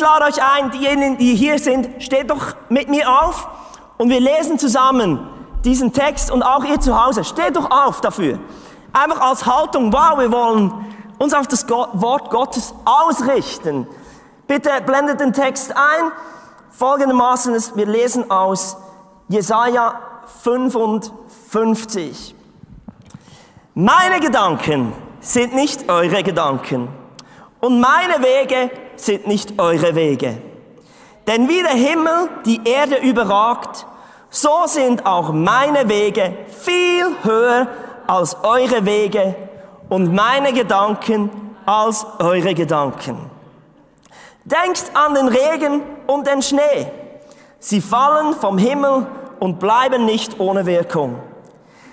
Ich lade euch ein, diejenigen, die hier sind, steht doch mit mir auf und wir lesen zusammen diesen Text und auch ihr zu Hause. Steht doch auf dafür. Einfach als Haltung, wow, wir wollen uns auf das Wort Gottes ausrichten. Bitte blendet den Text ein. Folgendermaßen ist, wir lesen aus Jesaja 55. Meine Gedanken sind nicht eure Gedanken und meine Wege sind nicht eure Wege. Denn wie der Himmel die Erde überragt, so sind auch meine Wege viel höher als eure Wege und meine Gedanken als eure Gedanken. Denkt an den Regen und den Schnee. Sie fallen vom Himmel und bleiben nicht ohne Wirkung.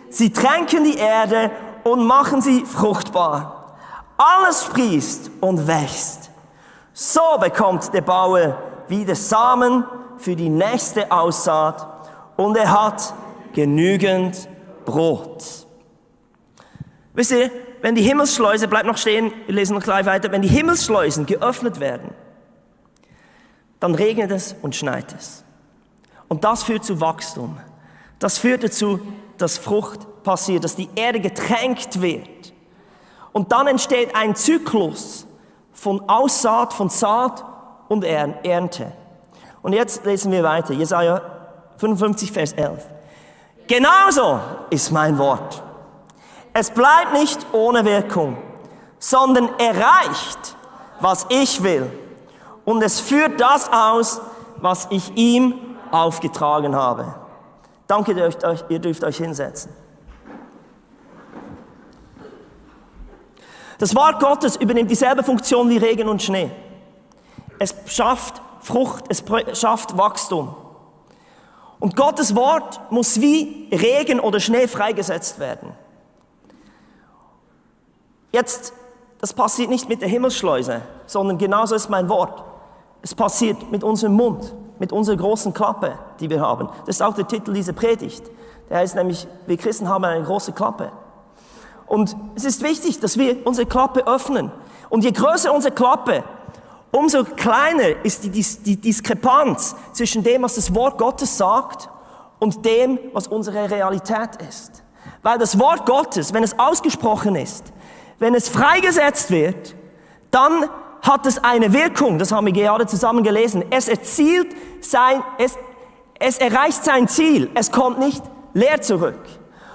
Sie tränken die Erde und machen sie fruchtbar. Alles sprießt und wächst. So bekommt der Bauer wieder Samen für die nächste Aussaat und er hat genügend Brot. Wisst ihr, wenn die Himmelsschleuse, bleibt noch stehen, wir lesen noch gleich weiter, wenn die Himmelsschleusen geöffnet werden, dann regnet es und schneit es. Und das führt zu Wachstum. Das führt dazu, dass Frucht passiert, dass die Erde getränkt wird. Und dann entsteht ein Zyklus von Aussaat, von Saat und Ernte. Und jetzt lesen wir weiter, Jesaja 55, Vers 11. Genauso ist mein Wort. Es bleibt nicht ohne Wirkung, sondern erreicht, was ich will. Und es führt das aus, was ich ihm aufgetragen habe. Danke, ihr dürft euch hinsetzen. Das Wort Gottes übernimmt dieselbe Funktion wie Regen und Schnee. Es schafft Frucht, es schafft Wachstum. Und Gottes Wort muss wie Regen oder Schnee freigesetzt werden. Jetzt, das passiert nicht mit der Himmelsschleuse, sondern genauso ist mein Wort. Es passiert mit unserem Mund, mit unserer großen Klappe, die wir haben. Das ist auch der Titel dieser Predigt. Der heißt nämlich, wir Christen haben eine große Klappe. Und es ist wichtig, dass wir unsere Klappe öffnen. Und je größer unsere Klappe, umso kleiner ist die Diskrepanz zwischen dem, was das Wort Gottes sagt und dem, was unsere Realität ist. Weil das Wort Gottes, wenn es ausgesprochen ist, wenn es freigesetzt wird, dann hat es eine Wirkung, das haben wir gerade zusammen gelesen. Es erreicht sein Ziel, es kommt nicht leer zurück.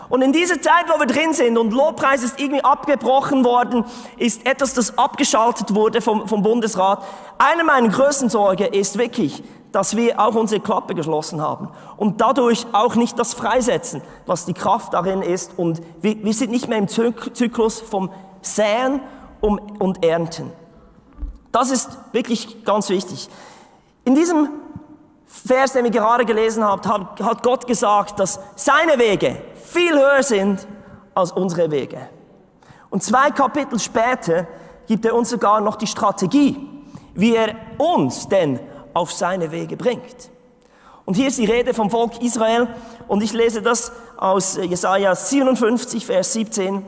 Und in dieser Zeit, wo wir drin sind und Lobpreis ist irgendwie abgebrochen worden, ist etwas, das abgeschaltet wurde vom Bundesrat. Eine meiner größten Sorgen ist wirklich, dass wir auch unsere Klappe geschlossen haben und dadurch auch nicht das freisetzen, was die Kraft darin ist. Und wir sind nicht mehr im Zyklus vom Säen und Ernten. Das ist wirklich ganz wichtig. In diesem Vers, den wir gerade gelesen haben, hat Gott gesagt, dass seine Wege viel höher sind als unsere Wege. Und 2 Kapitel später gibt er uns sogar noch die Strategie, wie er uns denn auf seine Wege bringt. Und hier ist die Rede vom Volk Israel und ich lese das aus Jesaja 57, Vers 17.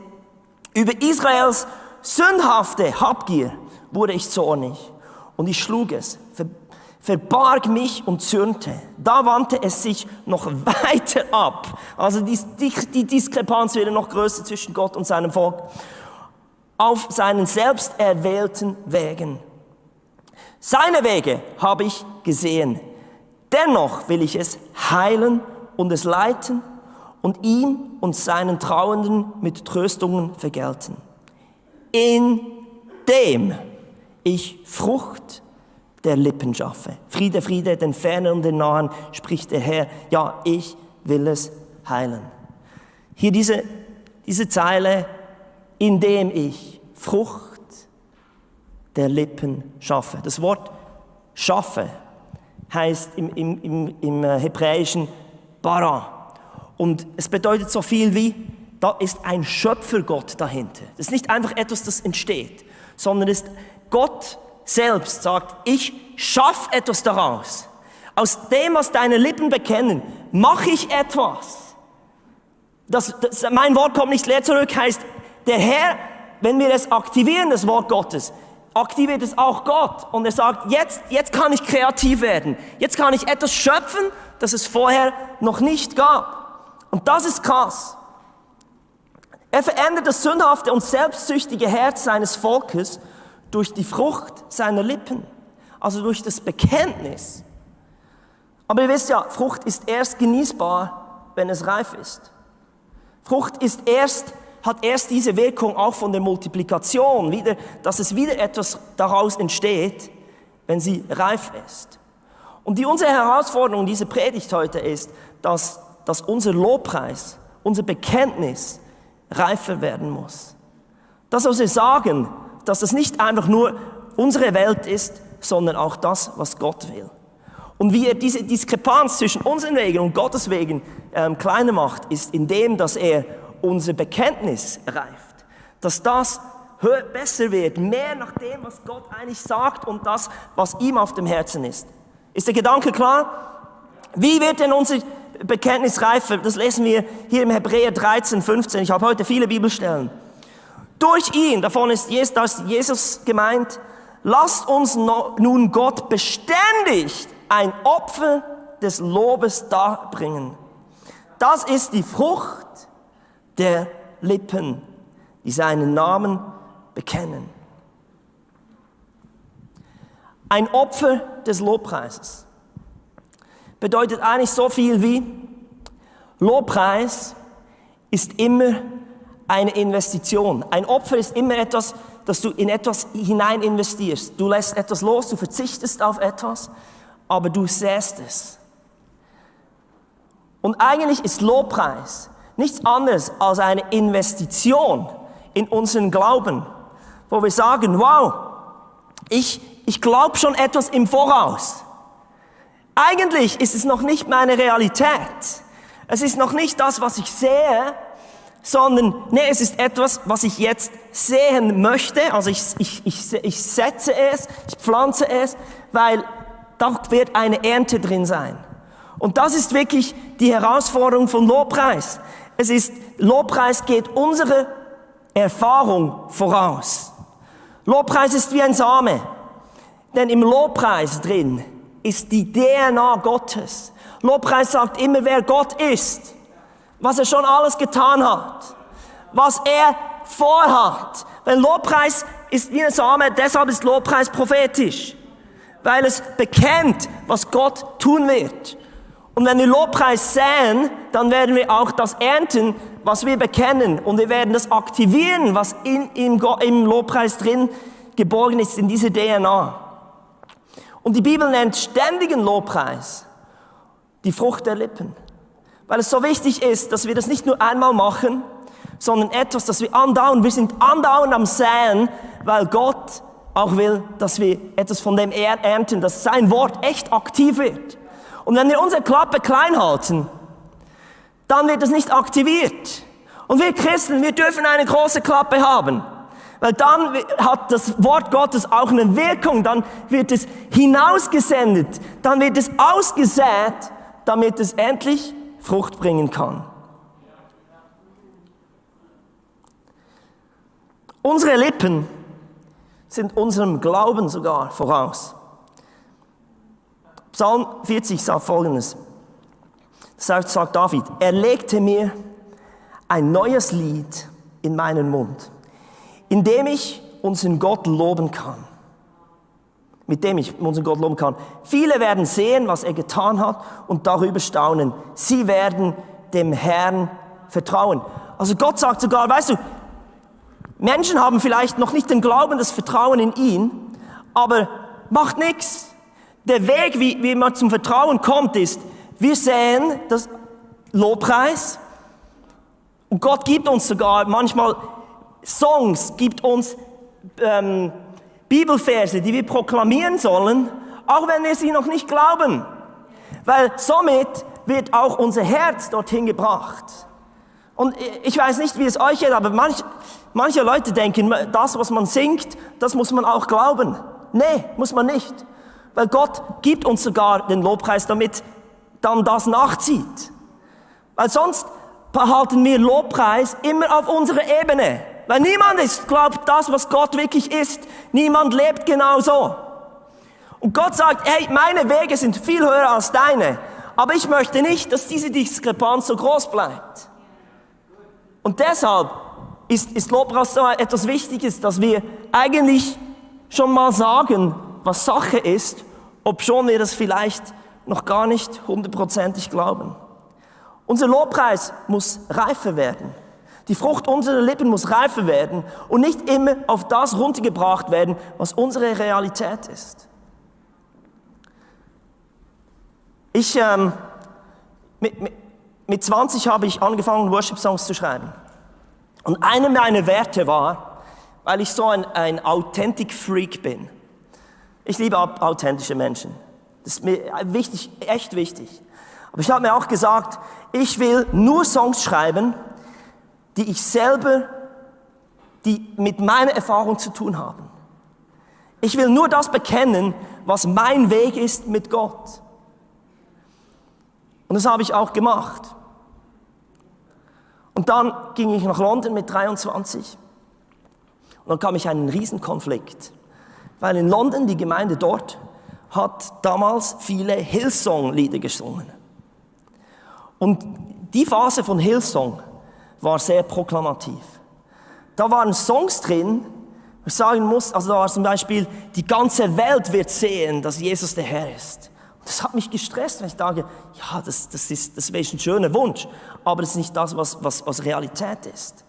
Über Israels sündhafte Habgier wurde ich zornig und ich schlug es, verbarg mich und zürnte. Da wandte es sich noch weiter ab. Also die Diskrepanz wird noch größer zwischen Gott und seinem Volk. Auf seinen selbst erwählten Wegen. Seine Wege habe ich gesehen. Dennoch will ich es heilen und es leiten und ihm und seinen Trauenden mit Tröstungen vergelten. Indem ich Frucht der Lippen schaffe. Friede, Friede, den Fernen und den Nahen, spricht der Herr. Ja, ich will es heilen. Hier diese Zeile, indem ich Frucht der Lippen schaffe. Das Wort schaffe heißt im Hebräischen bara. Und es bedeutet so viel wie, da ist ein Schöpfergott dahinter. Das ist nicht einfach etwas, das entsteht, sondern es ist Gott selbst sagt, ich schaffe etwas daraus. Aus dem, was deine Lippen bekennen, mache ich etwas. Mein Wort kommt nicht leer zurück, heißt, der Herr, wenn wir es aktivieren, das Wort Gottes, aktiviert es auch Gott. Und er sagt, jetzt kann ich kreativ werden. Jetzt kann ich etwas schöpfen, das es vorher noch nicht gab. Und das ist krass. Er verändert das sündhafte und selbstsüchtige Herz seines Volkes durch die Frucht seiner Lippen. Also durch das Bekenntnis. Aber ihr wisst ja, Frucht ist erst genießbar, wenn es reif ist. Frucht hat erst diese Wirkung auch von der Multiplikation, dass es wieder etwas daraus entsteht, wenn sie reif ist. Und unsere Herausforderung, diese Predigt heute ist, dass unser Lobpreis, unser Bekenntnis reifer werden muss. Dass wir sagen, dass das nicht einfach nur unsere Welt ist, sondern auch das, was Gott will. Und wie er diese Diskrepanz zwischen unseren Wegen und Gottes Wegen kleiner macht, ist indem, dass er unser Bekenntnis reift. Dass das besser wird, mehr nach dem, was Gott eigentlich sagt und das, was ihm auf dem Herzen ist. Ist der Gedanke klar? Wie wird denn unser Bekenntnis reifer? Das lesen wir hier im Hebräer 13, 15. Ich habe heute viele Bibelstellen. Durch ihn, davon ist Jesus gemeint, lasst uns nun Gott beständig ein Opfer des Lobes darbringen. Das ist die Frucht der Lippen, die seinen Namen bekennen. Ein Opfer des Lobpreises bedeutet eigentlich so viel wie, Lobpreis ist immer eine Investition. Ein Opfer ist immer etwas, dass du in etwas hinein investierst. Du lässt etwas los, du verzichtest auf etwas, aber du säst es. Und eigentlich ist Lobpreis nichts anderes als eine Investition in unseren Glauben, wo wir sagen, wow, ich glaube schon etwas im Voraus. Eigentlich ist es noch nicht meine Realität. Es ist noch nicht das, was ich sehe, sondern es ist etwas, was ich jetzt sehen möchte. Also ich setze es, ich pflanze es, weil da wird eine Ernte drin sein. Und das ist wirklich die Herausforderung von Lobpreis. Lobpreis geht unsere Erfahrung voraus. Lobpreis ist wie ein Same. Denn im Lobpreis drin ist die DNA Gottes. Lobpreis sagt immer, wer Gott ist, was er schon alles getan hat, was er vorhat. Weil Lobpreis ist wie ein Same, deshalb ist Lobpreis prophetisch. Weil es bekennt, was Gott tun wird. Und wenn wir Lobpreis säen, dann werden wir auch das ernten, was wir bekennen. Und wir werden das aktivieren, was im Lobpreis drin geborgen ist, in dieser DNA. Und die Bibel nennt ständigen Lobpreis die Frucht der Lippen. Weil es so wichtig ist, dass wir das nicht nur einmal machen, sondern etwas, das wir sind andauernd am Säen, weil Gott auch will, dass wir etwas von dem ernten, dass sein Wort echt aktiv wird. Und wenn wir unsere Klappe klein halten, dann wird es nicht aktiviert. Und wir Christen, wir dürfen eine große Klappe haben. Weil dann hat das Wort Gottes auch eine Wirkung, dann wird es hinausgesendet, dann wird es ausgesät, damit es endlich Frucht bringen kann. Unsere Lippen sind unserem Glauben sogar voraus. Psalm 40 sagt Folgendes. Das sagt David, er legte mir ein neues Lied in meinen Mund, in dem ich unseren Gott loben kann. Mit dem ich unseren Gott loben kann. Viele werden sehen, was er getan hat und darüber staunen. Sie werden dem Herrn vertrauen. Also Gott sagt sogar, weißt du, Menschen haben vielleicht noch nicht den Glauben, das Vertrauen in ihn, aber macht nichts. Der Weg, wie man zum Vertrauen kommt, ist, wir sehen das Lobpreis und Gott gibt uns sogar manchmal Songs, gibt uns Bibelverse, die wir proklamieren sollen, auch wenn wir sie noch nicht glauben. Weil somit wird auch unser Herz dorthin gebracht. Und ich weiß nicht, wie es euch geht, aber manche Leute denken, das, was man singt, das muss man auch glauben. Nee, muss man nicht. Weil Gott gibt uns sogar den Lobpreis, damit dann das nachzieht. Weil sonst behalten wir Lobpreis immer auf unserer Ebene. Weil niemand glaubt das, was Gott wirklich ist. Niemand lebt genau so. Und Gott sagt, hey, meine Wege sind viel höher als deine. Aber ich möchte nicht, dass diese Diskrepanz so groß bleibt. Und deshalb ist Lobpreis so etwas Wichtiges, dass wir eigentlich schon mal sagen, was Sache ist, obschon wir das vielleicht noch gar nicht 100%ig glauben. Unser Lobpreis muss reifer werden. Die Frucht unserer Lippen muss reifer werden und nicht immer auf das runtergebracht werden, was unsere Realität ist. Mit 20 habe ich angefangen, Worship-Songs zu schreiben. Und einer meiner Werte war, weil ich so ein Authentic-Freak bin. Ich liebe authentische Menschen. Das ist mir wichtig, echt wichtig. Aber ich habe mir auch gesagt, ich will nur Songs schreiben, die mit meiner Erfahrung zu tun haben. Ich will nur das bekennen, was mein Weg ist mit Gott. Und das habe ich auch gemacht. Und dann ging ich nach London mit 23. Und dann kam ich in einen Riesenkonflikt. Weil in London, die Gemeinde dort, hat damals viele Hillsong-Lieder gesungen. Und die Phase von Hillsong war sehr proklamativ. Da waren Songs drin, wo ich sagen muss, also da war zum Beispiel, die ganze Welt wird sehen, dass Jesus der Herr ist. Und das hat mich gestresst, wenn ich dachte, ja, das wäre ein schöner Wunsch, aber das ist nicht das, was Realität ist.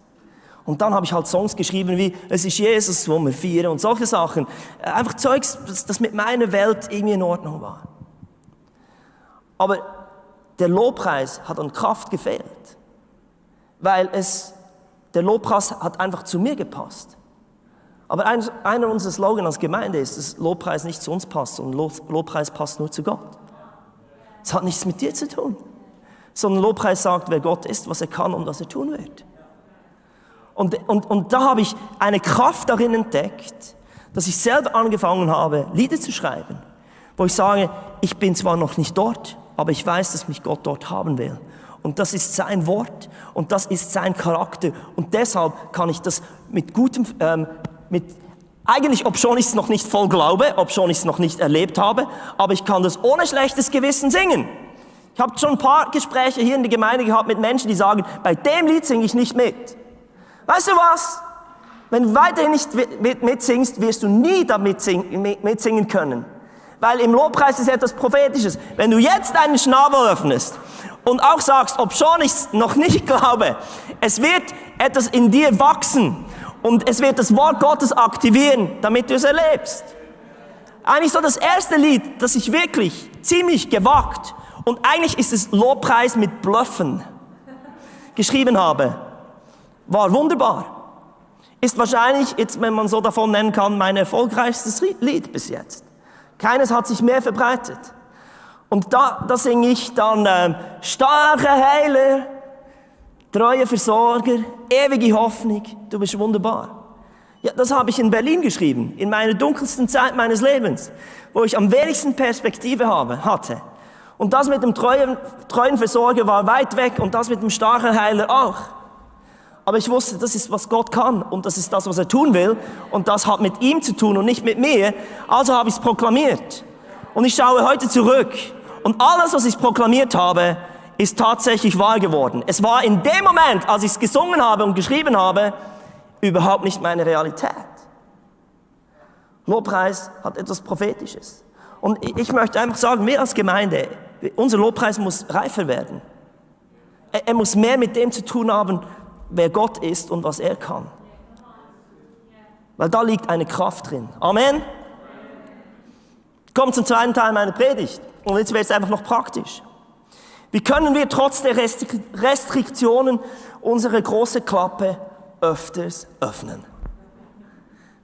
Und dann habe ich halt Songs geschrieben wie, es ist Jesus, wo wir feiern und solche Sachen. Einfach Zeugs, das mit meiner Welt irgendwie in Ordnung war. Aber der Lobpreis hat an Kraft gefehlt. Weil der Lobpreis hat einfach zu mir gepasst. Aber einer unserer Slogans als Gemeinde ist, dass Lobpreis nicht zu uns passt und Lobpreis passt nur zu Gott. Es hat nichts mit dir zu tun. Sondern Lobpreis sagt, wer Gott ist, was er kann und was er tun wird. Und da habe ich eine Kraft darin entdeckt, dass ich selber angefangen habe, Lieder zu schreiben, wo ich sage, ich bin zwar noch nicht dort, aber ich weiß, dass mich Gott dort haben will. Und das ist sein Wort und das ist sein Charakter. Und deshalb kann ich das mit gutem, eigentlich, obschon ich es noch nicht voll glaube, obschon ich es noch nicht erlebt habe, aber ich kann das ohne schlechtes Gewissen singen. Ich habe schon ein paar Gespräche hier in der Gemeinde gehabt mit Menschen, die sagen, bei dem Lied singe ich nicht mit. Weißt du was? Wenn du weiterhin nicht mitsingst, wirst du nie damit mitsingen können. Weil im Lobpreis ist etwas Prophetisches. Wenn du jetzt deinen Schnabel öffnest und auch sagst, obschon ich es noch nicht glaube, es wird etwas in dir wachsen und es wird das Wort Gottes aktivieren, damit du es erlebst. Eigentlich so das erste Lied, das ich wirklich ziemlich gewagt und eigentlich ist es Lobpreis mit Bluffen geschrieben habe, war wunderbar. Ist wahrscheinlich, jetzt, wenn man so davon nennen kann, mein erfolgreichstes Lied bis jetzt. Keines hat sich mehr verbreitet. Und da singe ich dann, starker Heiler, treuer Versorger, ewige Hoffnung, du bist wunderbar. Ja, das habe ich in Berlin geschrieben, in meiner dunkelsten Zeit meines Lebens, wo ich am wenigsten Perspektive hatte. Und das mit dem treuen Versorger war weit weg und das mit dem starken Heiler auch. Aber ich wusste, das ist, was Gott kann und das ist das, was er tun will und das hat mit ihm zu tun und nicht mit mir. Also habe ich es proklamiert. Und ich schaue heute zurück und alles, was ich proklamiert habe, ist tatsächlich wahr geworden. Es war in dem Moment, als ich es gesungen habe und geschrieben habe, überhaupt nicht meine Realität. Lobpreis hat etwas Prophetisches. Und ich möchte einfach sagen, wir als Gemeinde, unser Lobpreis muss reifer werden. Er muss mehr mit dem zu tun haben, wer Gott ist und was er kann. Weil da liegt eine Kraft drin. Amen. Kommt zum zweiten Teil meiner Predigt. Und jetzt wird es einfach noch praktisch. Wie können wir trotz der Restriktionen unsere große Klappe öfters öffnen?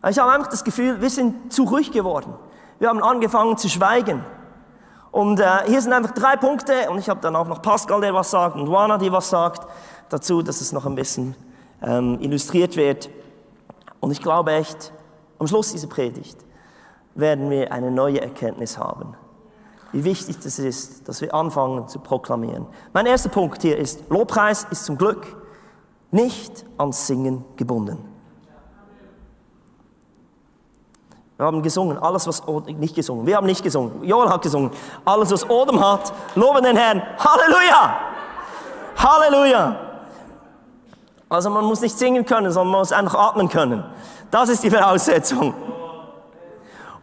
Ich habe einfach das Gefühl, wir sind zu ruhig geworden. Wir haben angefangen zu schweigen. Und hier sind einfach 3 Punkte. Und ich habe dann auch noch Pascal, der was sagt, und Juana, die was sagt, dazu, dass es noch ein bisschen illustriert wird. Und ich glaube echt, am Schluss dieser Predigt werden wir eine neue Erkenntnis haben. Wie wichtig das ist, dass wir anfangen zu proklamieren. Mein erster Punkt hier ist, Lobpreis ist zum Glück nicht ans Singen gebunden. Wir haben gesungen, alles was Odem, nicht gesungen, wir haben nicht gesungen, Joel hat gesungen, alles was Odem hat, loben den Herrn, Halleluja! Halleluja! Also man muss nicht singen können, sondern man muss einfach atmen können. Das ist die Voraussetzung.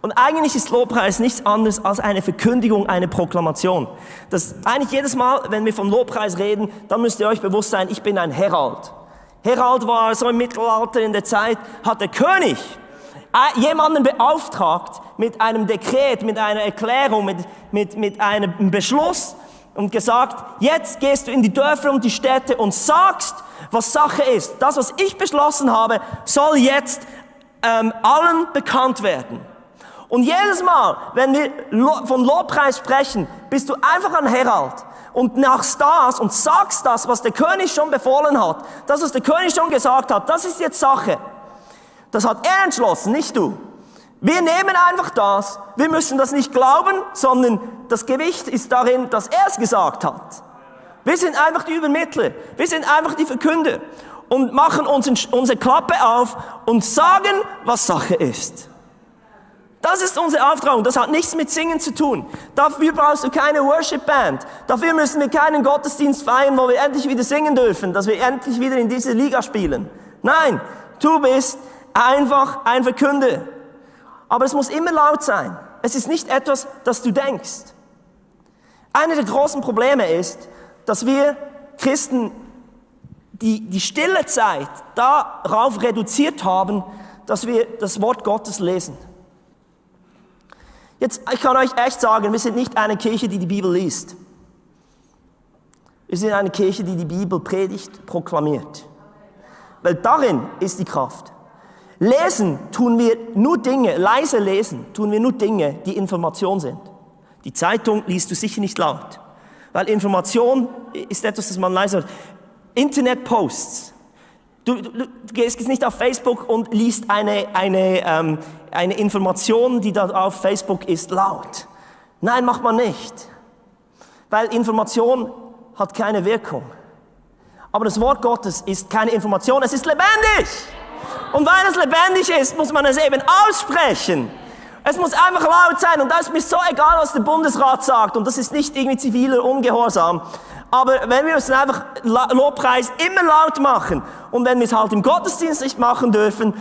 Und eigentlich ist Lobpreis nichts anderes als eine Verkündigung, eine Proklamation. Das eigentlich jedes Mal, wenn wir von Lobpreis reden, dann müsst ihr euch bewusst sein, ich bin ein Herald. Herald war so im Mittelalter in der Zeit, hat der König jemanden beauftragt mit einem Dekret, mit einer Erklärung, mit einem Beschluss und gesagt, jetzt gehst du in die Dörfer und die Städte und sagst, was Sache ist. Das, was ich beschlossen habe, soll jetzt allen bekannt werden. Und jedes Mal, wenn wir von Lobpreis sprechen, bist du einfach ein Herald und machst das und sagst das, was der König schon befohlen hat. Das, was der König schon gesagt hat, das ist jetzt Sache. Das hat er entschlossen, nicht du. Wir nehmen einfach das. Wir müssen das nicht glauben, sondern das Gewicht ist darin, dass er es gesagt hat. Wir sind einfach die Übermittler. Wir sind einfach die Verkünder und machen unsere Klappe auf und sagen, was Sache ist. Das ist unsere Auftragung. Das hat nichts mit Singen zu tun. Dafür brauchst du keine Worship-Band. Dafür müssen wir keinen Gottesdienst feiern, wo wir endlich wieder singen dürfen, dass wir endlich wieder in diese Liga spielen. Nein, du bist einfach ein Verkünder. Aber es muss immer laut sein. Es ist nicht etwas, das du denkst. Einer der großen Probleme ist, dass wir Christen die stille Zeit darauf reduziert haben, dass wir das Wort Gottes lesen. Jetzt, ich kann euch echt sagen, wir sind nicht eine Kirche, die die Bibel liest. Wir sind eine Kirche, die die Bibel predigt, proklamiert. Weil darin ist die Kraft. Lesen tun wir nur Dinge, leise lesen tun wir nur Dinge, die Information sind. Die Zeitung liest du sicher nicht laut. Weil Information ist etwas, das man leise hört. Internet-Posts. Du gehst nicht auf Facebook und liest eine Information, die da auf Facebook ist, laut. Nein, macht man nicht. Weil Information hat keine Wirkung. Aber das Wort Gottes ist keine Information, es ist lebendig. Und weil es lebendig ist, muss man es eben aussprechen. Es muss einfach laut sein und da ist mir so egal, was der Bundesrat sagt und das ist nicht irgendwie ziviler Ungehorsam. Aber wenn wir es einfach Lobpreis immer laut machen und wenn wir es halt im Gottesdienst nicht machen dürfen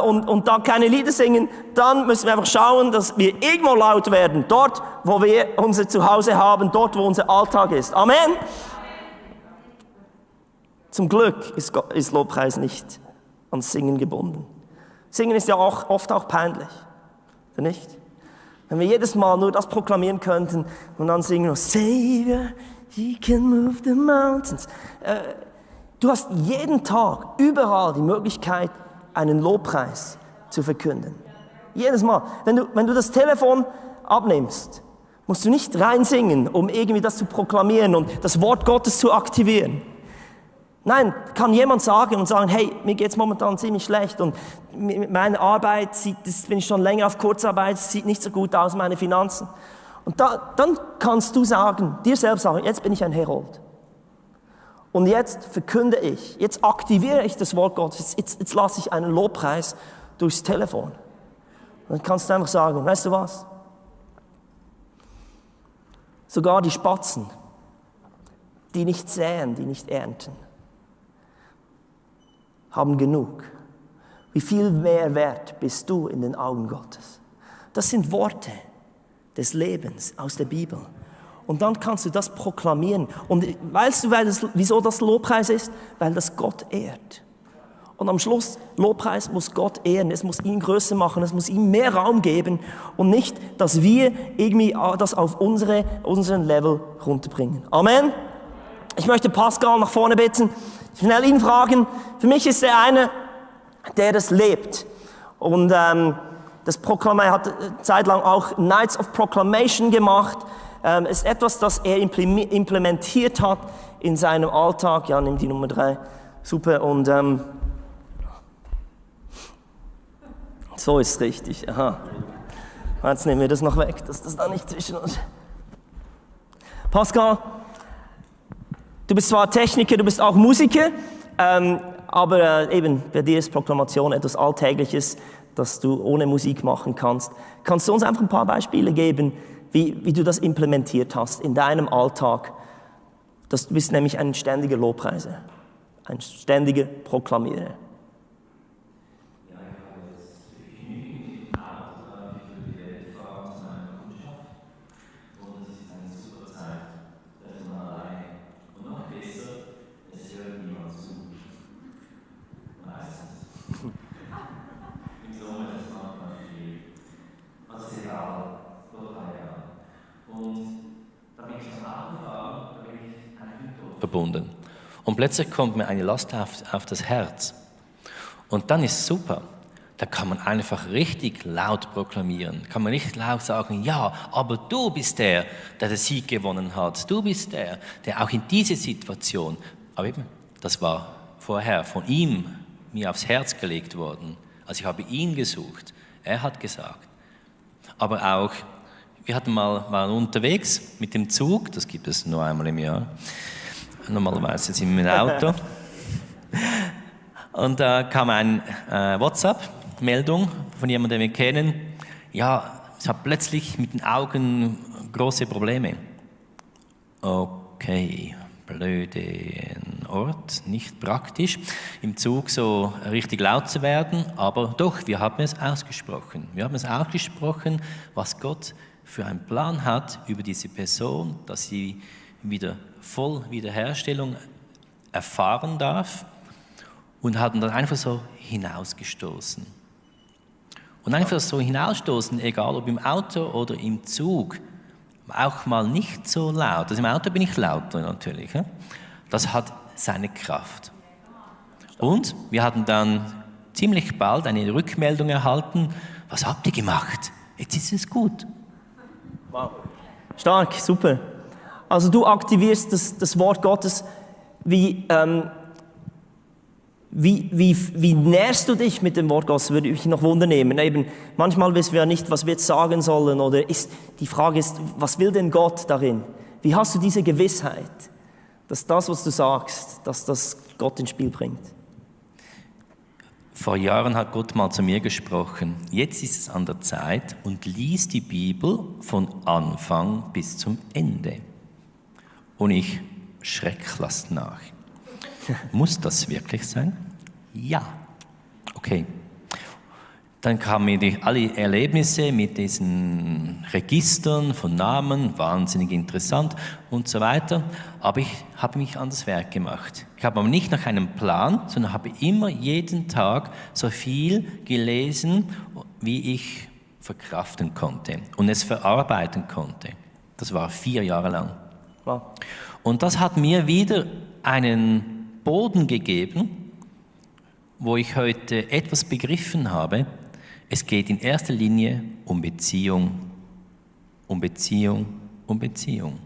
und dann keine Lieder singen, dann müssen wir einfach schauen, dass wir irgendwo laut werden. Dort, wo wir unser Zuhause haben, dort, wo unser Alltag ist. Amen. Zum Glück ist Lobpreis nicht ans Singen gebunden. Singen ist ja auch oft auch peinlich. Nicht? Wenn wir jedes Mal nur das proklamieren könnten und dann singen wir Savior, He can move the mountains. Du hast jeden Tag überall die Möglichkeit, einen Lobpreis zu verkünden. Jedes Mal. Wenn du das Telefon abnimmst, musst du nicht reinsingen, um irgendwie das zu proklamieren und das Wort Gottes zu aktivieren. Nein, kann jemand sagen und sagen, hey, mir geht's momentan ziemlich schlecht und mit meiner Arbeit bin ich schon länger auf Kurzarbeit, es sieht nicht so gut aus, meine Finanzen. Und dann kannst du sagen, dir selbst sagen, jetzt bin ich ein Herold. Und jetzt verkünde ich, jetzt aktiviere ich das Wort Gottes, jetzt lasse ich einen Lobpreis durchs Telefon. Und dann kannst du einfach sagen, weißt du was? Sogar die Spatzen, die nicht säen, die nicht ernten, haben genug. Wie viel mehr wert bist du in den Augen Gottes? Das sind Worte des Lebens aus der Bibel. Und dann kannst du das proklamieren. Und weißt du, wieso das Lobpreis ist? Weil das Gott ehrt. Und am Schluss, Lobpreis muss Gott ehren. Es muss ihn größer machen. Es muss ihm mehr Raum geben. Und nicht, dass wir irgendwie das auf unseren Level runterbringen. Amen. Ich möchte Pascal nach vorne bitten. Schnell ihn fragen. Für mich ist er einer, der das lebt. Und das Proklamieren hat zeitlang auch Nights of Proclamation gemacht. Ist etwas, das er implementiert hat in seinem Alltag. Ja, nimm die Nummer 3. Super. Und so ist es richtig. Aha. Jetzt nehmen wir das noch weg, dass das da nicht zwischen uns. Pascal, du bist zwar Techniker, du bist auch Musiker, aber eben bei dir ist Proklamation etwas Alltägliches. das du ohne Musik machen kannst. Kannst du uns einfach ein paar Beispiele geben, wie du das implementiert hast in deinem Alltag? Du bist nämlich ein ständiger Lobpreiser, ein ständiger Proklamierer. Verbunden. Und plötzlich kommt mir eine Last auf das Herz. Und dann ist super. Da kann man einfach richtig laut proklamieren. Kann man richtig laut sagen, ja, aber du bist der den Sieg gewonnen hat. Du bist der auch in diese Situation, aber eben, das war vorher von ihm mir aufs Herz gelegt worden. Also ich habe ihn gesucht. Er hat gesagt. Aber auch, wir waren unterwegs mit dem Zug, das gibt es nur einmal im Jahr. Normalerweise sind wir im Auto. Und da kam eine WhatsApp-Meldung von jemandem, den wir kennen. Ja, ich habe plötzlich mit den Augen große Probleme. Okay, blöden Ort, nicht praktisch, im Zug so richtig laut zu werden, aber doch, wir haben es ausgesprochen. Wir haben es ausgesprochen, was Gott für einen Plan hat über diese Person, dass sie wieder voll Wiederherstellung erfahren darf und haben dann einfach so hinausgestoßen. Und einfach so hinausstoßen, egal ob im Auto oder im Zug, auch mal nicht so laut. Also im Auto bin ich lauter natürlich. Das hat seine Kraft. Und wir hatten dann ziemlich bald eine Rückmeldung erhalten, was habt ihr gemacht? Jetzt ist es gut. Wow. Stark, super. Also du aktivierst das Wort Gottes. Wie nährst du dich mit dem Wort Gottes? Würde mich noch wundern nehmen. Eben, manchmal wissen wir ja nicht, was wir jetzt sagen sollen. Oder die Frage ist, was will denn Gott darin? Wie hast du diese Gewissheit, dass das, was du sagst, dass das Gott ins Spiel bringt? Vor Jahren hat Gott mal zu mir gesprochen. Jetzt ist es an der Zeit und lies die Bibel von Anfang bis zum Ende. Und ich lass nach. Muss das wirklich sein? Ja. Okay. Dann kamen mir alle Erlebnisse mit diesen Registern von Namen, wahnsinnig interessant und so weiter. Aber ich habe mich an das Werk gemacht. Ich habe aber nicht nach einem Plan, sondern habe immer jeden Tag so viel gelesen, wie ich verkraften konnte und es verarbeiten konnte. Das war 4 Jahre lang. Wow. Und das hat mir wieder einen Boden gegeben, wo ich heute etwas begriffen habe. Es geht in erster Linie um Beziehung, um Beziehung, um Beziehung.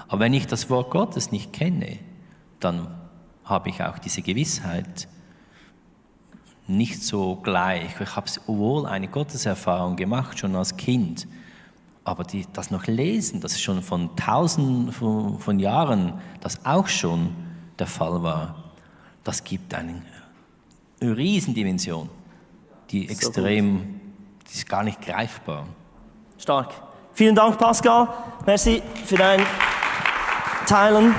Aber wenn ich das Wort Gottes nicht kenne, dann habe ich auch diese Gewissheit nicht so gleich. Ich habe wohl eine Gotteserfahrung gemacht, schon als Kind. Aber das noch lesen, das schon von Tausenden von Jahren, das auch schon der Fall war, das gibt eine Riesendimension, die extrem, die ist gar nicht greifbar. Stark. Vielen Dank, Pascal. Merci für dein Teilen.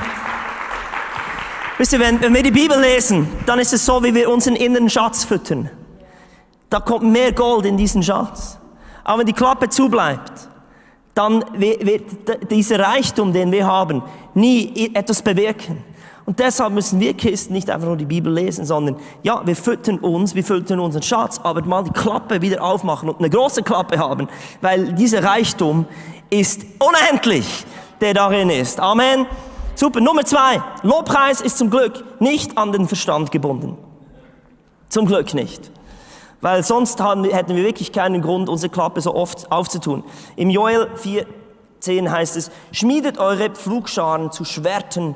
Wisst ihr, wenn wir die Bibel lesen, dann ist es so, wie wir unseren inneren Schatz füttern. Da kommt mehr Gold in diesen Schatz. Aber wenn die Klappe zubleibt, dann wird dieser Reichtum, den wir haben, nie etwas bewirken. Und deshalb müssen wir Christen nicht einfach nur die Bibel lesen, sondern ja, wir füttern unseren Schatz, aber mal die Klappe wieder aufmachen und eine große Klappe haben, weil dieser Reichtum ist unendlich, der darin ist. Amen. Super. Nummer 2. Lobpreis ist zum Glück nicht an den Verstand gebunden. Zum Glück nicht. Weil sonst hätten wir wirklich keinen Grund, unsere Klappe so oft aufzutun. Im Joel 4,10 heißt es, schmiedet eure Pflugscharen zu Schwertern,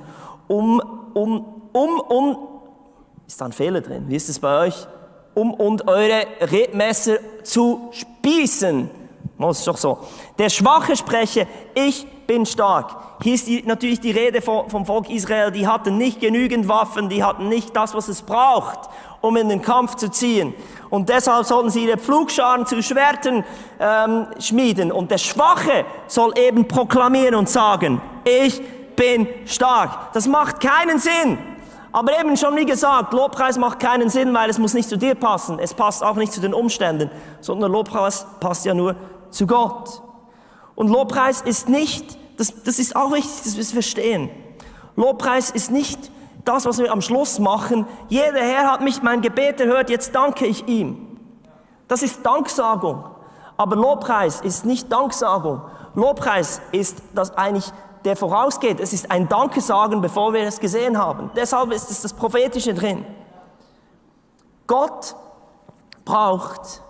ist da ein Fehler drin? Wie ist es bei euch? Und eure Redmesser zu spießen. Oh, ist doch so. Der Schwache spreche, ich bin stark. Hier ist natürlich die Rede vom Volk Israel, die hatten nicht genügend Waffen, die hatten nicht das, was es braucht, um in den Kampf zu ziehen. Und deshalb sollten sie ihre Pflugscharen zu Schwertern schmieden. Und der Schwache soll eben proklamieren und sagen, ich bin stark. Das macht keinen Sinn. Aber eben schon wie gesagt, Lobpreis macht keinen Sinn, weil es muss nicht zu dir passen. Es passt auch nicht zu den Umständen, sondern Lobpreis passt ja nur zu Gott. Und Lobpreis ist nicht, das ist auch wichtig, dass wir es verstehen. Lobpreis ist nicht das, was wir am Schluss machen. Jeder Herr hat mich mein Gebet erhört, jetzt danke ich ihm. Das ist Danksagung. Aber Lobpreis ist nicht Danksagung. Lobpreis ist das eigentlich, der vorausgeht. Es ist ein Dankesagen, bevor wir es gesehen haben. Deshalb ist es das Prophetische drin. Gott braucht,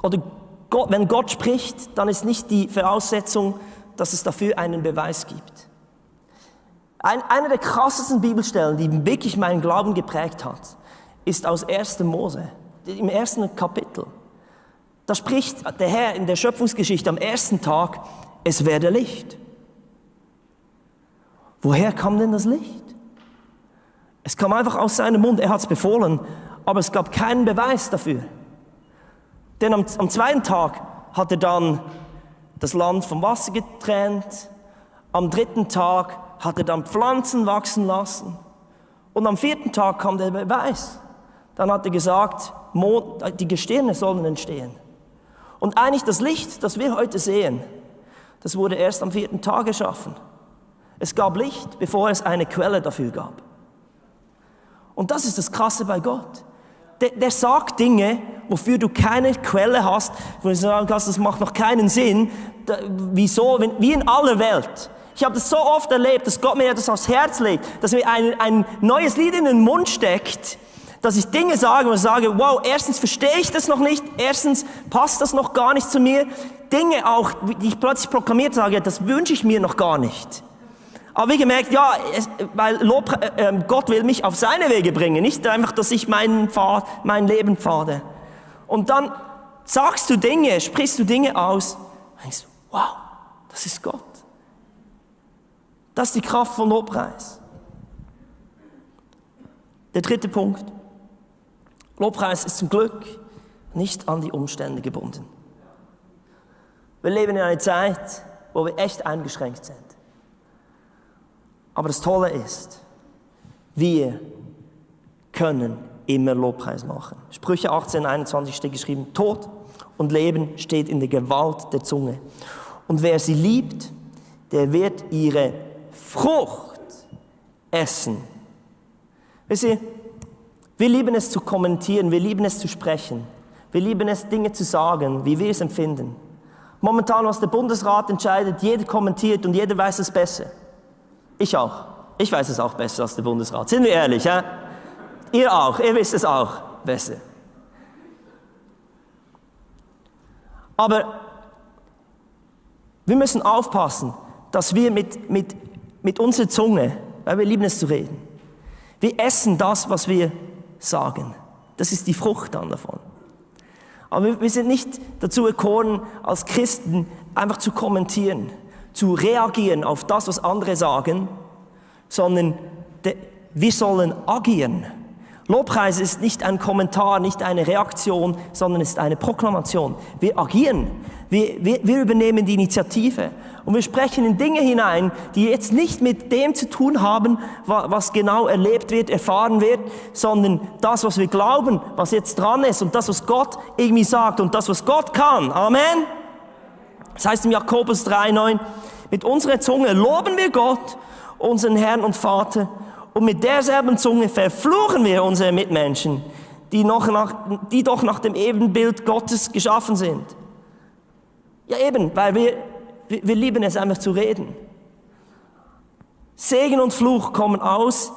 oder Gott, wenn Gott spricht, dann ist nicht die Voraussetzung, dass es dafür einen Beweis gibt. Eine der krassesten Bibelstellen, die wirklich meinen Glauben geprägt hat, ist aus 1. Mose, im 1. Kapitel. Da spricht der Herr in der Schöpfungsgeschichte am ersten Tag, es werde Licht. Woher kam denn das Licht? Es kam einfach aus seinem Mund, er hat es befohlen, aber es gab keinen Beweis dafür. Denn am zweiten Tag hat er dann das Land vom Wasser getrennt, am dritten Tag hat er dann Pflanzen wachsen lassen und am vierten Tag kam der Beweis. Dann hat er gesagt, die Gestirne sollen entstehen. Und eigentlich das Licht, das wir heute sehen, das wurde erst am vierten Tag geschaffen. Es gab Licht, bevor es eine Quelle dafür gab. Und das ist das Krasse bei Gott. Der sagt Dinge, wofür du keine Quelle hast, wo du sagen kannst, das macht noch keinen Sinn. Wieso? Wie in aller Welt. Ich habe das so oft erlebt, dass Gott mir das aufs Herz legt, dass mir ein neues Lied in den Mund steckt, dass ich Dinge sage und sage, wow, erstens verstehe ich das noch nicht, erstens passt das noch gar nicht zu mir. Dinge auch, die ich plötzlich proklamiert sage, das wünsche ich mir noch gar nicht. Aber wie gemerkt, ja, weil Gott will mich auf seine Wege bringen, nicht einfach, dass ich mein Leben pfade. Und dann sagst du Dinge, sprichst du Dinge aus, und denkst, wow, das ist Gott. Das ist die Kraft von Lobpreis. Der dritte Punkt. Lobpreis ist zum Glück nicht an die Umstände gebunden. Wir leben in einer Zeit, wo wir echt eingeschränkt sind. Aber das Tolle ist, wir können immer Lobpreis machen. Sprüche 18,21 steht geschrieben, Tod und Leben steht in der Gewalt der Zunge. Und wer sie liebt, der wird ihre Frucht essen. Wisst ihr, wir lieben es zu kommentieren, wir lieben es zu sprechen, wir lieben es, Dinge zu sagen, wie wir es empfinden. Momentan, was der Bundesrat entscheidet, jeder kommentiert und jeder weiß es besser. Ich auch. Ich weiß es auch besser als der Bundesrat. Sind wir ehrlich, ja? Ihr auch. Ihr wisst es auch besser. Aber wir müssen aufpassen, dass wir mit unserer Zunge, weil wir lieben es zu reden, wir essen das, was wir sagen. Das ist die Frucht dann davon. Aber wir sind nicht dazu erkoren, als Christen einfach zu kommentieren, zu reagieren auf das, was andere sagen, sondern wir sollen agieren. Lobpreis ist nicht ein Kommentar, nicht eine Reaktion, sondern ist eine Proklamation. Wir agieren, wir übernehmen die Initiative und wir sprechen in Dinge hinein, die jetzt nicht mit dem zu tun haben, was genau erlebt wird, erfahren wird, sondern das, was wir glauben, was jetzt dran ist und das, was Gott irgendwie sagt und das, was Gott kann. Amen. Das heißt im Jakobus 3,9, mit unserer Zunge loben wir Gott, unseren Herrn und Vater, und mit derselben Zunge verfluchen wir unsere Mitmenschen, die doch nach dem Ebenbild Gottes geschaffen sind. Ja eben, weil wir lieben es einfach zu reden. Segen und Fluch kommen aus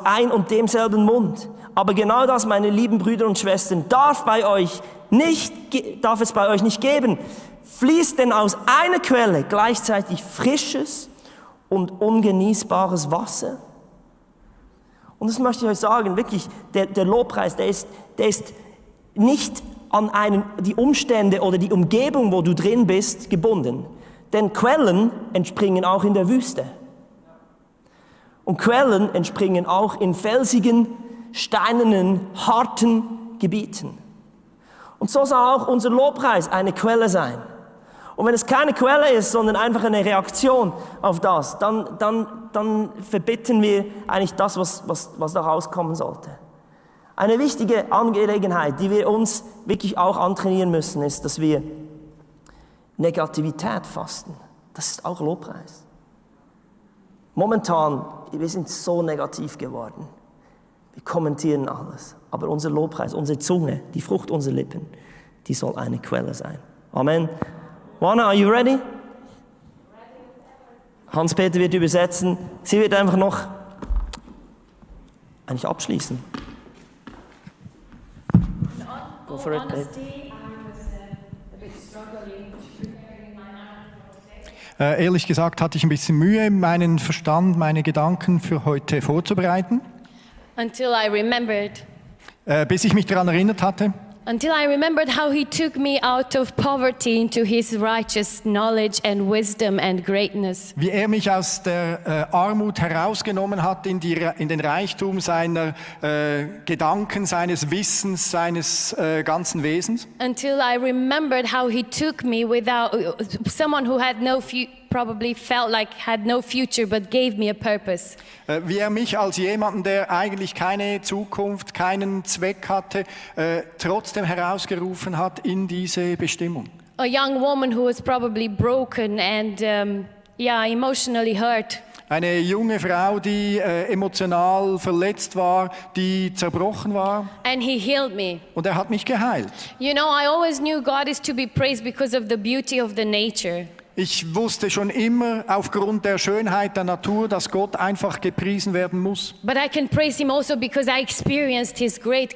ein und demselben Mund. Aber genau das, meine lieben Brüder und Schwestern, darf es bei euch nicht geben. Fließt denn aus einer Quelle gleichzeitig frisches und ungenießbares Wasser? Und das möchte ich euch sagen, wirklich, der Lobpreis, der ist nicht an die Umstände oder die Umgebung, wo du drin bist, gebunden. Denn Quellen entspringen auch in der Wüste. Und Quellen entspringen auch in felsigen, steinernen, harten Gebieten. Und so soll auch unser Lobpreis eine Quelle sein. Und wenn es keine Quelle ist, sondern einfach eine Reaktion auf das, dann verbitten wir eigentlich das, was da rauskommen sollte. Eine wichtige Angelegenheit, die wir uns wirklich auch antrainieren müssen, ist, dass wir Negativität fasten. Das ist auch Lobpreis. Momentan, wir sind so negativ geworden. Wir kommentieren alles. Aber unser Lobpreis, unsere Zunge, die Frucht unserer Lippen, die soll eine Quelle sein. Amen. Juana, are you ready? Hans-Peter wird übersetzen. Sie wird einfach noch eigentlich abschließen. Go for it, babe. Ehrlich gesagt hatte ich ein bisschen Mühe, meinen Verstand, meine Gedanken für heute vorzubereiten, Until I remembered. Bis ich mich daran erinnert hatte, Until I remembered how he took me out of poverty into his righteous knowledge and wisdom and greatness. wie er mich aus der Armut herausgenommen hat in den Reichtum seiner Gedanken, seines Wissens, seines ganzen Wesens. Until I remembered how he took me without someone who had probably felt like had no future but gave me a purpose. Wie er mich als jemanden, der eigentlich keine Zukunft, keinen Zweck hatte, trotzdem herausgerufen hat in diese Bestimmung. A young woman who was probably broken and emotionally hurt. Eine junge Frau, die emotional verletzt war, die zerbrochen war. And he healed me. Und er hat mich geheilt. You know, I always knew God is to be praised because of the beauty of the nature. Ich wusste schon immer aufgrund der Schönheit der Natur, dass Gott einfach gepriesen werden muss. But I can praise him also because I experienced his great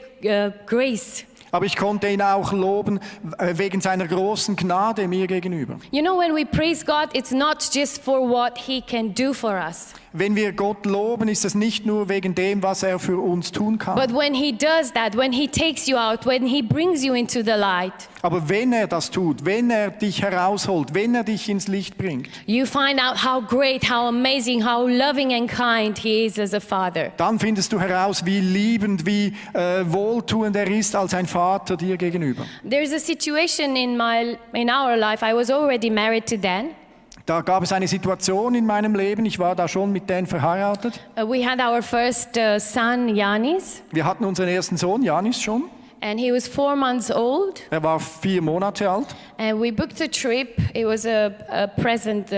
grace. Aber ich konnte ihn auch loben wegen seiner großen Gnade mir gegenüber. You know, when we praise God, it's not just for what he can do for us. Wenn wir Gott loben, ist es nicht nur wegen dem, was er für uns tun kann. But when he does that, when he takes you out, when he brings you into the light, Aber wenn er das tut, wenn er dich herausholt, wenn er dich ins Licht bringt, you find out how great, how amazing, how loving and kind he is as a father. dann findest du heraus, wie liebend, wie wohltuend er ist als ein Vater dir gegenüber. There's a situation in our life. I was already married to Dan. Da gab es eine Situation in meinem Leben, ich war da schon mit Dan verheiratet. We had our first son, Yanis, Wir hatten unseren ersten Sohn, Janis, schon. and he was 4 months old. Er war 4 Monate alt. And we booked a trip. It was a present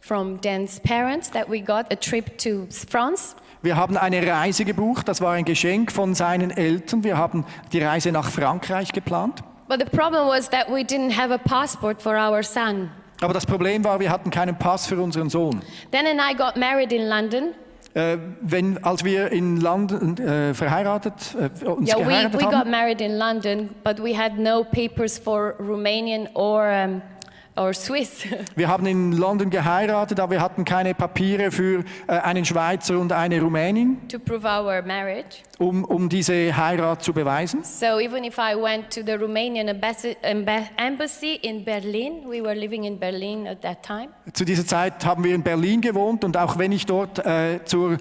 from Dan's parents that we got, a trip to France. Wir haben eine Reise gebucht, das war ein Geschenk von seinen Eltern. Wir haben die Reise nach Frankreich geplant. But the problem was that we didn't have a passport for our son. Aber das Problem war, wir hatten keinen Pass für unseren Sohn. Dan and I got married in London. Als wir in London uns We geheiratet haben, got married in London, but we had no papers for Romanian or Swiss. wir haben in London geheiratet, aber wir hatten keine Papiere für einen Schweizer und eine Rumänin, to prove our marriage. um diese Heirat zu beweisen. So even if I went to the Romanian embassy in Berlin, we were living in Berlin at that time. Zu dieser Zeit haben wir in Berlin gewohnt und auch wenn ich dort zur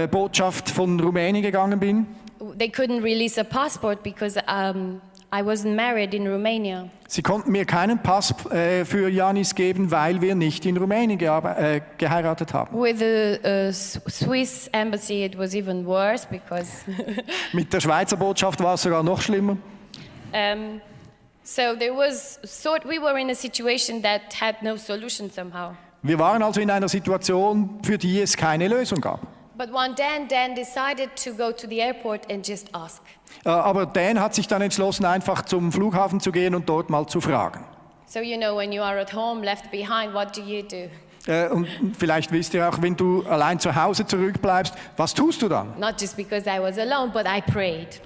Botschaft von Rumänien gegangen bin, They couldn't release a passport because I wasn't married in Romania. sie konnten mir keinen Pass für Janis geben, weil wir nicht in Rumänien geheiratet haben. With the Swiss embassy, it was even worse because. Mit der Schweizer Botschaft war es sogar noch schlimmer. So we were in a situation that had no solution somehow. Wir waren also in einer Situation, für die es keine Lösung gab. But one day, Dan decided to go to the airport and just ask. Aber Dan hat sich dann entschlossen, einfach zum Flughafen zu gehen und dort mal zu fragen. So you know, when you are at home, left behind, what do you do? Und vielleicht wisst ihr auch, wenn du allein zu Hause zurückbleibst, was tust du dann? Not just because I was alone, but I prayed.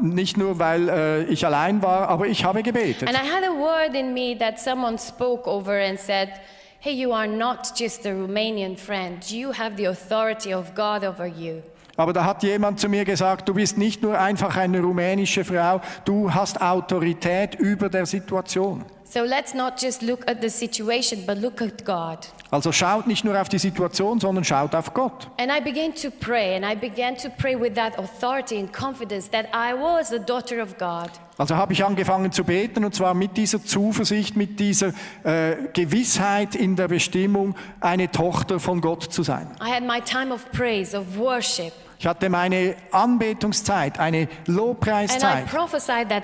Nicht nur, weil ich allein war, aber ich habe gebetet. And I had a word in me that someone spoke over and said, hey, you are not just a Romanian friend. You have the authority of God over you. Aber da hat jemand zu mir gesagt, du bist nicht nur einfach eine rumänische Frau, du hast Autorität über der Situation. So let's not just look at the situation, but look at God. Also schaut nicht nur auf die Situation, sondern schaut auf Gott. And I began to pray, and I began to pray with that authority and confidence that I was a daughter of God. Also habe ich angefangen zu beten, und zwar mit dieser Zuversicht, mit dieser Gewissheit in der Bestimmung, eine Tochter von Gott zu sein. I had my time of praise, of worship. Ich hatte meine Anbetungszeit, eine And I Lobpreiszeit. prophesied that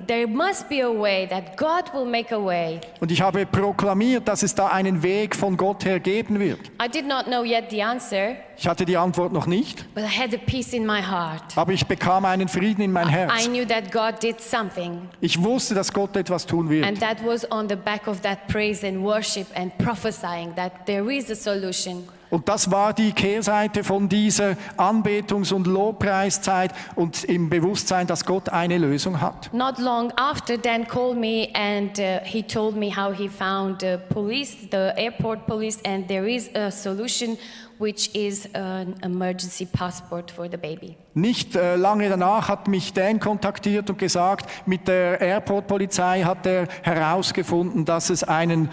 there must be a way, that God will make a way. Und ich habe proklamiert, dass es da einen Weg von Gott her geben wird. I did not know yet the answer, Ich hatte die Antwort noch nicht, but I had a peace in my heart. aber ich bekam einen Frieden in mein I Herz. knew that God did something, Ich wusste, dass Gott etwas tun wird. and that was on the back of that praise and worship and prophesying that there is a solution. Und das war die Kehrseite von dieser Anbetungs- und Lobpreiszeit und im Bewusstsein, dass Gott eine Lösung hat. Not long after, Dan called me and he told me how he found the police, the airport police, and there is a solution, which is an emergency passport for the baby. Nicht lange danach hat mich Dan kontaktiert und gesagt, mit der Airport-Polizei hat er herausgefunden, dass es einen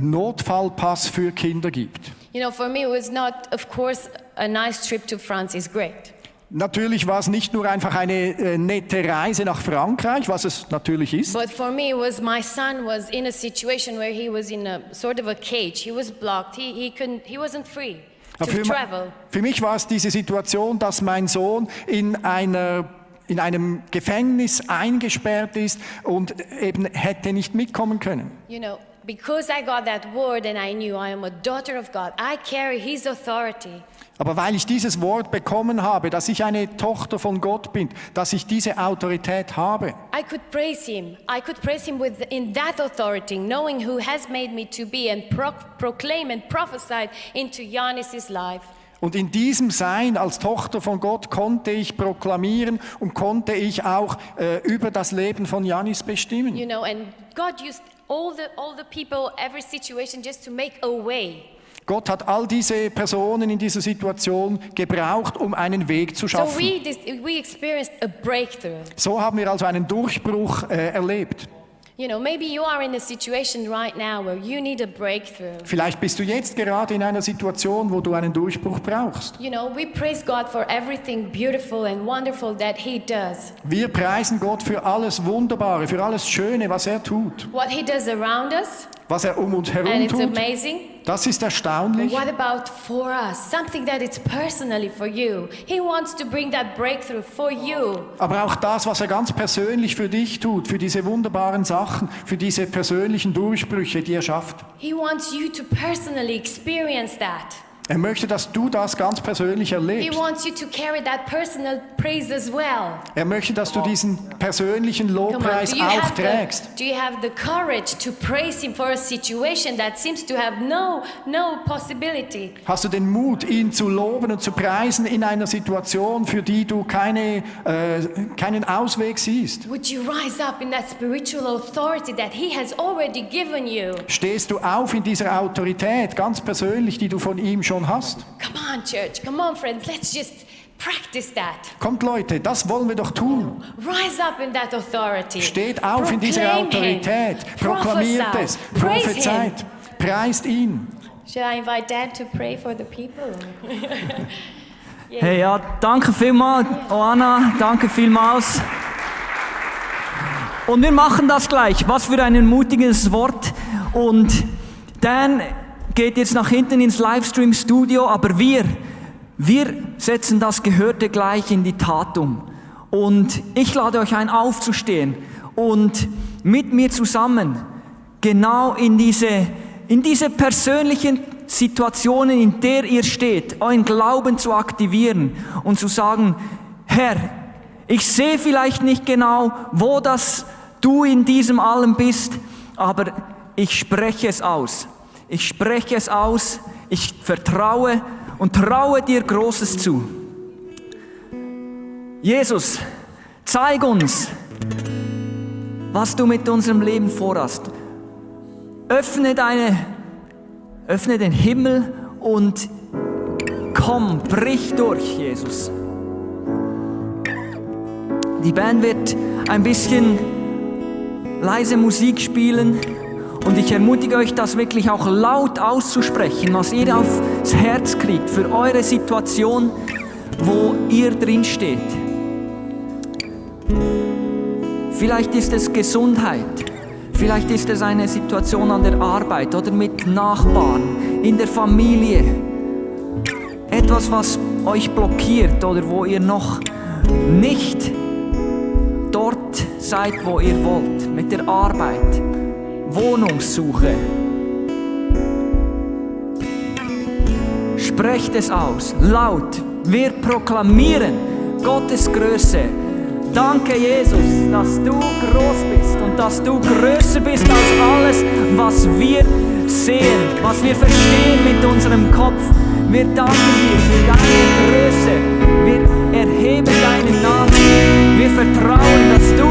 Notfallpass für Kinder gibt. You know, for me, it was not, of course, a nice trip to France is great. Natürlich war es nicht nur einfach eine nette Reise nach Frankreich, was es natürlich ist. But for me, it was my son was in a situation where he was in a sort of a cage. He was blocked. He wasn't free to travel. Für mich war es diese Situation, dass mein Sohn in einem Gefängnis eingesperrt ist und eben hätte nicht mitkommen können. You know, because I got that word and I knew I am a daughter of God, I carry His authority. Aber weil ich dieses Wort bekommen habe, dass ich eine Tochter von Gott bin, dass ich diese Autorität habe, I could praise Him. I could praise Him in that authority, knowing who has made me to be, and proclaim and prophesy into Yanis' life. und in diesem Sein als Tochter von Gott konnte ich proklamieren und konnte ich auch über das Leben von Janis bestimmen. You know, and God used all the people, every situation, just to make a way. Gott hat all diese Personen in dieser Situation gebraucht, um einen Weg zu So schaffen. we experienced a breakthrough. So haben wir also einen Durchbruch erlebt. You know, maybe you are in a situation right now where you need a breakthrough. Vielleicht bist du jetzt gerade in einer Situation, wo du einen Durchbruch brauchst. You know, we praise God for everything beautiful and wonderful that He does. Wir preisen Gott für alles Wunderbare, für alles Schöne, was er tut, What He does around us, was er um uns and herum it's tut. amazing. Das ist erstaunlich. What about for us? Something that it's personally for you. He wants to bring that breakthrough for you. Aber auch das, was er ganz persönlich für dich tut, für diese wunderbaren Sachen, für diese persönlichen Durchbrüche, die er schafft. He wants you to personally experience that. Er möchte, dass du das ganz persönlich He erlebst. wants you to carry that personal praise as well. Er möchte, dass du diesen persönlichen Come on, Lobpreis auch trägst. do you have the courage to praise Him for a situation that seems to have no possibility? Hast du den Mut, ihn zu loben und zu preisen in einer Situation, für die du keinen Ausweg siehst? Would you rise up in that spiritual authority that He has already given you? Stehst du auf in dieser Autorität, ganz persönlich, die du von ihm schon hast? Come on, church. Come on, friends. Let's just practice that. Kommt Leute, das wollen wir doch tun. Rise up in that authority. Steht auf in dieser Proclaim Autorität, Him. proklamiert Prophesy. es, Praise prophezeit, preist ihn. Shall I invite Dad to pray for the people? Hey, ja, danke vielmals, Oana, danke vielmals. Und wir machen das gleich. Was für ein ermutigendes Wort. Und Dan geht jetzt nach hinten ins Livestream-Studio, aber wir setzen das Gehörte gleich in die Tat um. Und ich lade euch ein, aufzustehen und mit mir zusammen genau in diese persönlichen Situationen, in der ihr steht, euren Glauben zu aktivieren und zu sagen, Herr, ich sehe vielleicht nicht genau, wo das du in diesem allem bist, aber ich spreche es aus. Ich spreche es aus, ich vertraue und traue dir Großes zu. Jesus, zeig uns, was du mit unserem Leben vorhast. Öffne den Himmel und komm, brich durch, Jesus. Die Band wird ein bisschen leise Musik spielen und ich ermutige euch, das wirklich auch laut auszusprechen, was ihr aufs Herz kriegt für eure Situation, wo ihr drin steht. Vielleicht ist es Gesundheit, vielleicht ist es eine Situation an der Arbeit oder mit Nachbarn, in der Familie. Etwas, was euch blockiert oder wo ihr noch nicht dort seid, wo ihr wollt, mit der Arbeit, Wohnungssuche. Sprecht es aus, laut. Wir proklamieren Gottes Größe. Danke, Jesus, dass du groß bist und dass du größer bist als alles, was wir sehen, was wir verstehen mit unserem Kopf. Wir danken dir für deine Größe. Wir erheben deinen Namen. Wir vertrauen, dass du